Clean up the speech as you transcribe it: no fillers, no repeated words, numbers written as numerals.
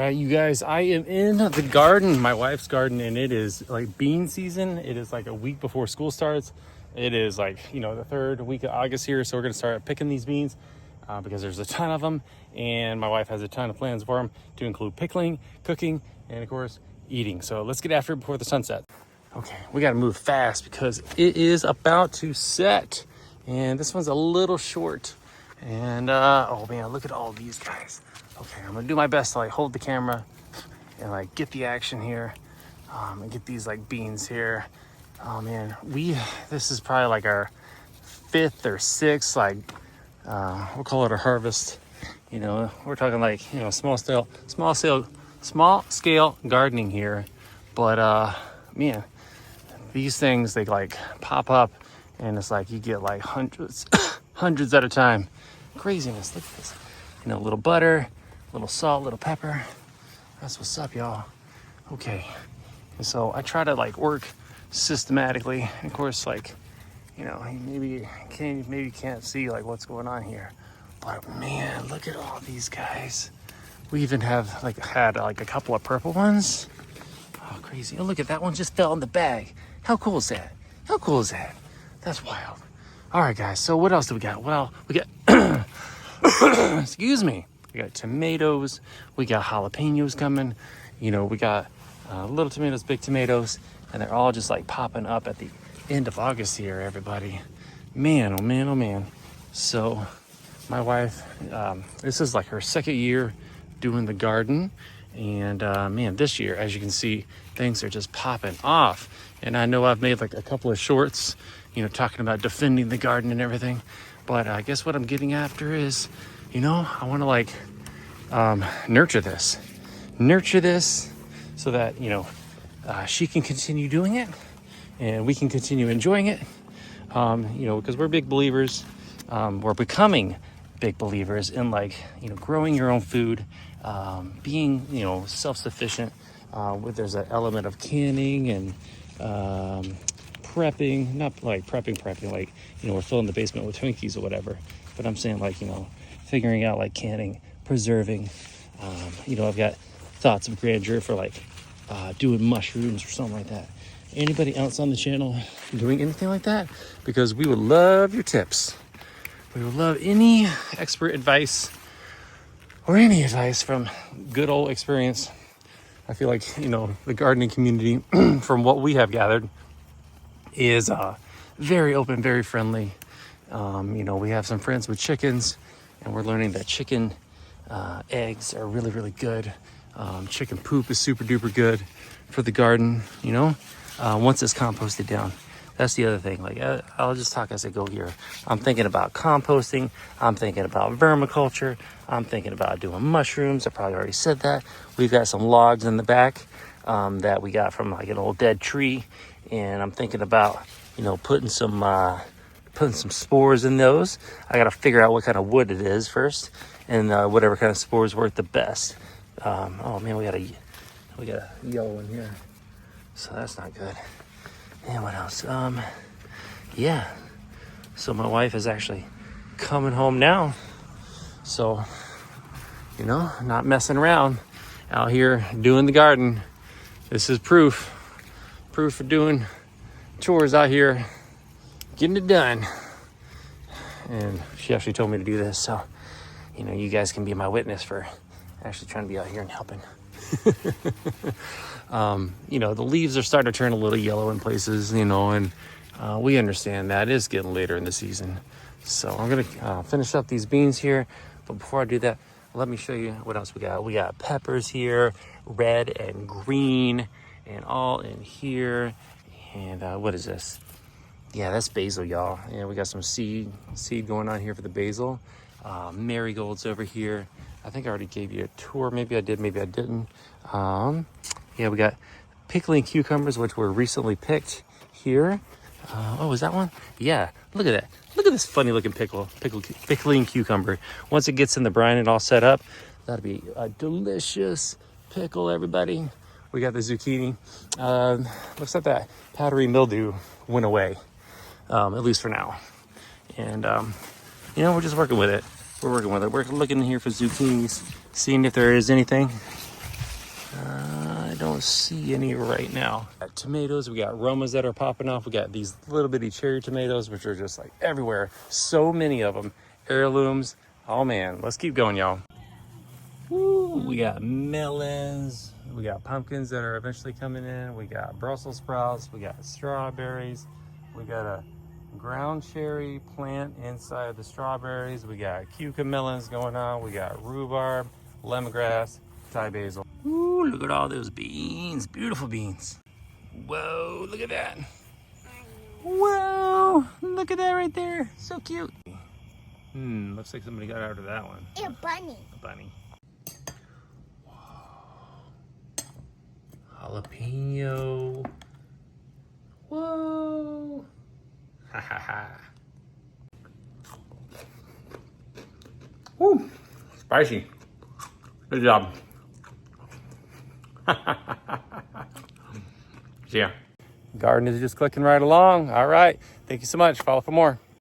right, you guys, I am in the garden, my wife's garden, and it is like bean season. It is like a week before school starts. It is like, the third week of August here. So we're going to start picking these beans because there's a ton of them. And my wife has a ton of plans for them to include pickling, cooking, and of course, eating. So let's get after it before the sunset. Okay, we got to move fast because it is about to set. And this one's a little short. And, oh man, look at all these guys. Okay, I'm gonna do my best to like hold the camera and like get the action here and get these like beans here. Oh man, this is probably like our 5th or 6th, like, we'll call it a harvest. We're talking like, small scale gardening here. But, man, these things, they like pop up and it's like you get like hundreds at a time. Craziness, look at this. A little butter, a little salt, a little pepper. That's what's up, y'all. Okay, and so I try to like work systematically. And of course, like, maybe you can't see like what's going on here, but man, look at all these guys. We even had a couple of purple ones. Oh, crazy! Oh, look at that one, just fell in the bag. How cool is that? That's wild. All right, guys. So what else do we got? Well, we got. Excuse me. We got tomatoes. We got jalapenos coming. We got little tomatoes, big tomatoes, and they're all just like popping up at the end of August here, everybody. Man, oh man, oh man. So my wife, this is like her 2nd year doing the garden. And man, this year, as you can see, things are just popping off. And I know I've made like a couple of shorts, talking about defending the garden and everything. But I guess what I'm getting after is, I want to like nurture this so that, she can continue doing it and we can continue enjoying it, because we're big believers. We're becoming big believers in like, growing your own food, being, self-sufficient. There's an element of canning and prepping, not like prepping, like, we're filling the basement with Twinkies or whatever. But I'm saying like, figuring out like canning, preserving. I've got thoughts of grandeur for like doing mushrooms or something like that. Anybody else on the channel doing anything like that? Because we would love your tips. We would love any expert advice or any advice from good old experience. I feel like, the gardening community, from what we have gathered, is very open, very friendly. We have some friends with chickens, and we're learning that chicken eggs are really, really good. Chicken poop is super duper good for the garden, once it's composted down. That's the other thing. Like, I'll just talk as I go here. I'm thinking about composting. I'm thinking about vermiculture. I'm thinking about doing mushrooms. I probably already said that. We've got some logs in the back that we got from like an old dead tree. And I'm thinking about, putting some spores in those. I got to figure out what kind of wood it is first, and whatever kind of spores work the best. Oh man, we got a yellow one here, so that's not good. And what else? Yeah. So my wife is actually coming home now. So, not messing around, out here doing the garden. This is proof of doing chores out here, getting it done. And she actually told me to do this, so you guys can be my witness for actually trying to be out here and helping. The leaves are starting to turn a little yellow in places, and we understand that it's getting later in the season. So I'm gonna finish up these beans here, but before I do that, let me show you what else we got. We got peppers here, red and green, and all in here. And what is this? Yeah, that's basil, y'all. Yeah, we got some seed going on here for the basil. Marigolds over here. I think I already gave you a tour. Maybe I did, maybe I didn't. Yeah, we got pickling cucumbers, which were recently picked here. Oh, is that one? Yeah, look at that. Look at this funny looking pickling cucumber. Once it gets in the brine and all set up, that'll be a delicious pickle, everybody. We got the zucchini. Looks like that powdery mildew went away, at least for now. And, we're just working with it. We're looking here for zucchinis, seeing if there is anything. don't see any right now. We got tomatoes, we got Romas that are popping off. We got these little bitty cherry tomatoes, which are just like everywhere. So many of them. Heirlooms. Oh man, let's keep going, y'all. Woo, we got melons. We got pumpkins that are eventually coming in. We got Brussels sprouts. We got strawberries. We got a ground cherry plant inside of the strawberries. We got cucamelons going on. We got rhubarb, lemongrass, Thai basil. Ooh, look at all those beans. Beautiful beans. Whoa, look at that. Whoa, look at that right there. So cute. Looks like somebody got out of that one. A bunny. A bunny. Jalapeno. Whoa. Ha ha ha. Woo. Spicy. Good job. Yeah. Garden is just clicking right along. All right. Thank you so much. Follow for more.